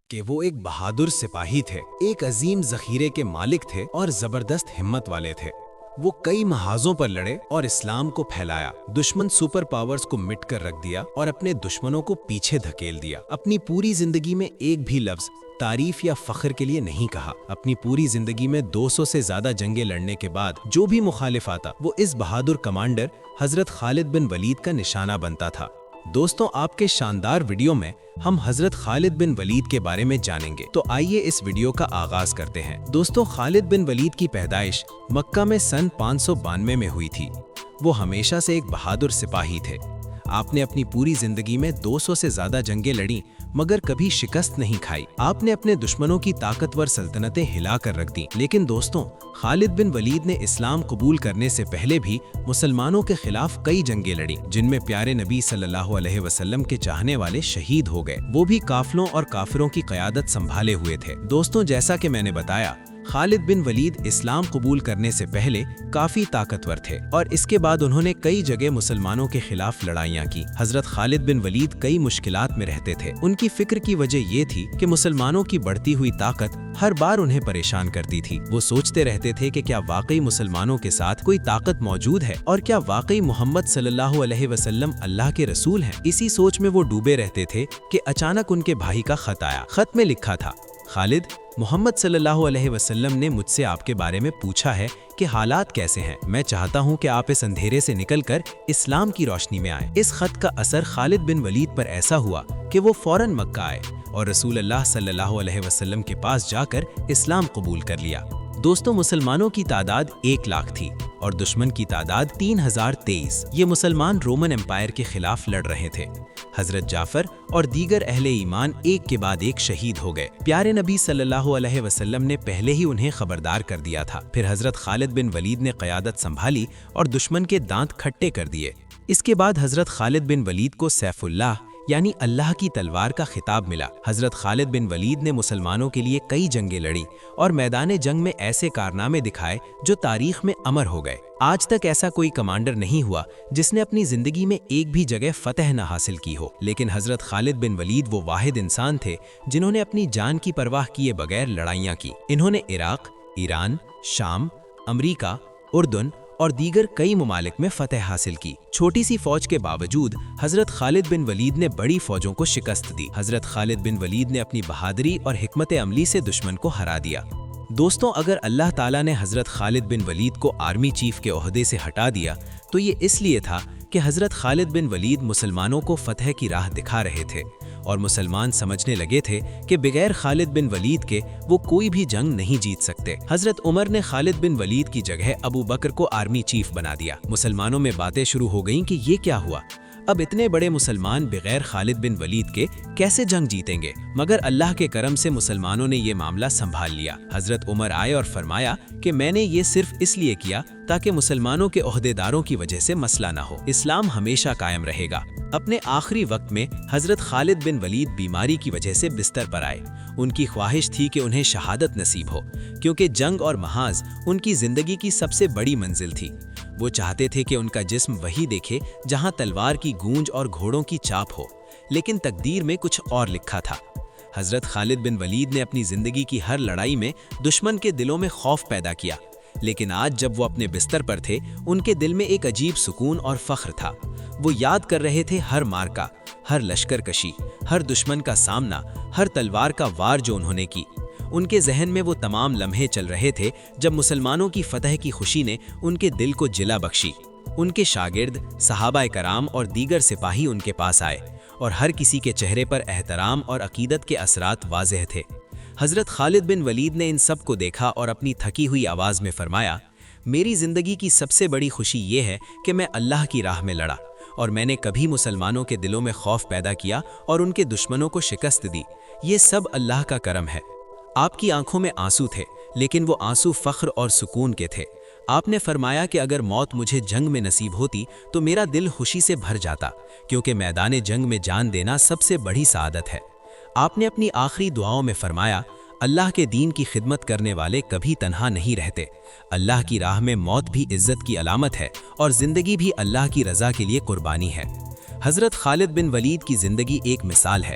کہ وہ ایک بہادر سپاہی تھے، ایک عظیم ذخیرے کے مالک تھے اور زبردست ہمت والے تھے۔ وہ کئی محاذوں پر لڑے اور اسلام کو پھیلایا، دشمن سپر پاورز کو مٹ کر رکھ دیا اور اپنے دشمنوں کو پیچھے دھکیل دیا۔ اپنی پوری زندگی میں ایک بھی لفظ تعریف یا فخر کے لیے نہیں کہا۔ اپنی پوری زندگی میں 200 سے زیادہ جنگیں لڑنے کے بعد جو بھی مخالف آتا وہ اس بہادر کمانڈر حضرت خالد بن ولید کا نشانہ بنتا تھا۔ دوستوں، آپ کے شاندار ویڈیو میں ہم حضرت خالد بن ولید کے بارے میں جانیں گے، تو آئیے اس ویڈیو کا آغاز کرتے ہیں۔ دوستوں، خالد بن ولید کی پیدائش مکہ میں سن 592 میں ہوئی تھی۔ وہ ہمیشہ سے ایک بہادر سپاہی تھے۔ آپ نے اپنی پوری زندگی میں 200 سے زیادہ جنگیں لڑیں مگر کبھی شکست نہیں کھائی۔ آپ نے اپنے دشمنوں کی طاقتور سلطنتیں ہلا کر رکھ دیں۔ لیکن دوستوں، خالد بن ولید نے اسلام قبول کرنے سے پہلے بھی مسلمانوں کے خلاف کئی جنگیں لڑیں، جن میں پیارے نبی صلی اللہ علیہ وسلم کے چاہنے والے شہید ہو گئے، وہ بھی قافلوں اور کافروں کی قیادت سنبھالے ہوئے تھے۔ دوستوں، جیسا کہ میں نے بتایا، خالد بن ولید اسلام قبول کرنے سے پہلے کافی طاقتور تھے اور اس کے بعد انہوں نے کئی جگہ مسلمانوں کے خلاف لڑائیاں کی۔ حضرت خالد بن ولید کئی مشکلات میں رہتے تھے۔ ان کی فکر کی وجہ یہ تھی کہ مسلمانوں کی بڑھتی ہوئی طاقت ہر بار انہیں پریشان کرتی تھی۔ وہ سوچتے رہتے تھے کہ کیا واقعی مسلمانوں کے ساتھ کوئی طاقت موجود ہے اور کیا واقعی محمد صلی اللہ علیہ وسلم اللہ کے رسول ہیں۔ اسی سوچ میں وہ ڈوبے رہتے تھے کہ اچانک ان کے بھائی کا خط آیا۔ خط میں لکھا تھا، خالد، محمد صلی اللہ علیہ وسلم نے مجھ سے آپ کے بارے میں پوچھا ہے کہ حالات کیسے ہیں۔ میں چاہتا ہوں کہ آپ اس اندھیرے سے نکل کر اسلام کی روشنی میں آئیں۔ اس خط کا اثر خالد بن ولید پر ایسا ہوا کہ وہ فوراً مکہ آئے اور رسول اللہ صلی اللہ علیہ وسلم کے پاس جا کر اسلام قبول کر لیا۔ دوستوں، مسلمانوں کی تعداد 1 لاکھ تھی اور دشمن کی تعداد 3023۔ یہ مسلمان رومن امپائر کے خلاف لڑ رہے تھے۔ حضرت جعفر اور دیگر اہل ایمان ایک کے بعد ایک شہید ہو گئے۔ پیارے نبی صلی اللہ علیہ وسلم نے پہلے ہی انہیں خبردار کر دیا تھا۔ پھر حضرت خالد بن ولید نے قیادت سنبھالی اور دشمن کے دانت کھٹے کر دیے۔ اس کے بعد حضرت خالد بن ولید کو سیف اللہ یعنی اللہ کی تلوار کا خطاب ملا۔ حضرت خالد بن ولید نے مسلمانوں کے لیے کئی جنگیں لڑی اور میدان جنگ میں ایسے کارنامے دکھائے جو تاریخ میں امر ہو گئے۔ آج تک ایسا کوئی کمانڈر نہیں ہوا جس نے اپنی زندگی میں ایک بھی جگہ فتح نہ حاصل کی ہو، لیکن حضرت خالد بن ولید وہ واحد انسان تھے جنہوں نے اپنی جان کی پرواہ کیے بغیر لڑائیاں کی۔ انہوں نے عراق، ایران، شام، امریکہ، اردن اور دیگر کئی ممالک میں فتح حاصل کی۔ چھوٹی سی فوج کے باوجود حضرت خالد بن ولید نے بڑی فوجوں کو شکست دی۔ حضرت خالد بن ولید نے اپنی بہادری اور حکمت عملی سے دشمن کو ہرا دیا۔ دوستوں، اگر اللہ تعالیٰ نے حضرت خالد بن ولید کو آرمی چیف کے عہدے سے ہٹا دیا تو یہ اس لیے تھا کہ حضرت خالد بن ولید مسلمانوں کو فتح کی راہ دکھا رہے تھے اور مسلمان سمجھنے لگے تھے کہ بغیر خالد بن ولید کے وہ کوئی بھی جنگ نہیں جیت سکتے۔ حضرت عمر نے خالد بن ولید کی جگہ ابو بکر کو آرمی چیف بنا دیا۔ مسلمانوں میں باتیں شروع ہو گئیں کہ یہ کیا ہوا؟ اب اتنے بڑے مسلمان بغیر خالد بن ولید کے کیسے جنگ جیتیں گے؟ مگر اللہ کے کرم سے مسلمانوں نے یہ معاملہ سنبھال لیا۔ حضرت عمر آئے اور فرمایا کہ میں نے یہ صرف اس لیے کیا تاکہ مسلمانوں کے عہدیداروں کی وجہ سے مسئلہ نہ ہو۔ اسلام ہمیشہ قائم رہے گا۔ اپنے آخری وقت میں حضرت خالد بن ولید بیماری کی وجہ سے بستر پر آئے۔ ان کی خواہش تھی کہ انہیں شہادت نصیب ہو، کیونکہ جنگ اور محاذ ان کی زندگی کی سب سے بڑی منزل تھی۔ وہ چاہتے تھے کہ ان کا جسم وہی دیکھے جہاں تلوار کی گونج اور گھوڑوں کی چاپ ہو، لیکن تقدیر میں کچھ اور لکھا تھا۔ حضرت خالد بن ولید نے اپنی زندگی کی ہر لڑائی میں دشمن کے دلوں میں خوف پیدا کیا، لیکن آج جب وہ اپنے بستر پر تھے ان کے دل میں ایک عجیب سکون اور فخر تھا۔ وہ یاد کر رہے تھے ہر مارکا، ہر لشکر کشی، ہر دشمن کا سامنا، ہر تلوار کا وار جو انہوں نے کی۔ ان کے ذہن میں وہ تمام لمحے چل رہے تھے جب مسلمانوں کی فتح کی خوشی نے ان کے دل کو جلا بخشی۔ ان کے شاگرد، صحابہ کرام اور دیگر سپاہی ان کے پاس آئے اور ہر کسی کے چہرے پر احترام اور عقیدت کے اثرات واضح تھے۔ حضرت خالد بن ولید نے ان سب کو دیکھا اور اپنی تھکی ہوئی آواز میں فرمایا، میری زندگی کی سب سے بڑی خوشی یہ ہے کہ میں اللہ کی راہ میں لڑا اور میں نے کبھی مسلمانوں کے دلوں میں خوف پیدا کیا اور ان کے دشمنوں کو شکست دی۔ یہ سب اللہ کا کرم ہے۔ آپ کی آنکھوں میں آنسو تھے، لیکن وہ آنسو فخر اور سکون کے تھے۔ آپ نے فرمایا کہ اگر موت مجھے جنگ میں نصیب ہوتی تو میرا دل خوشی سے بھر جاتا، کیونکہ میدان جنگ میں جان دینا سب سے بڑی سعادت ہے۔ آپ نے اپنی آخری دعاؤں میں فرمایا، اللہ کے دین کی خدمت کرنے والے کبھی تنہا نہیں رہتے۔ اللہ کی راہ میں موت بھی عزت کی علامت ہے اور زندگی بھی اللہ کی رضا کے لیے قربانی ہے۔ حضرت خالد بن ولید کی زندگی ایک مثال ہے،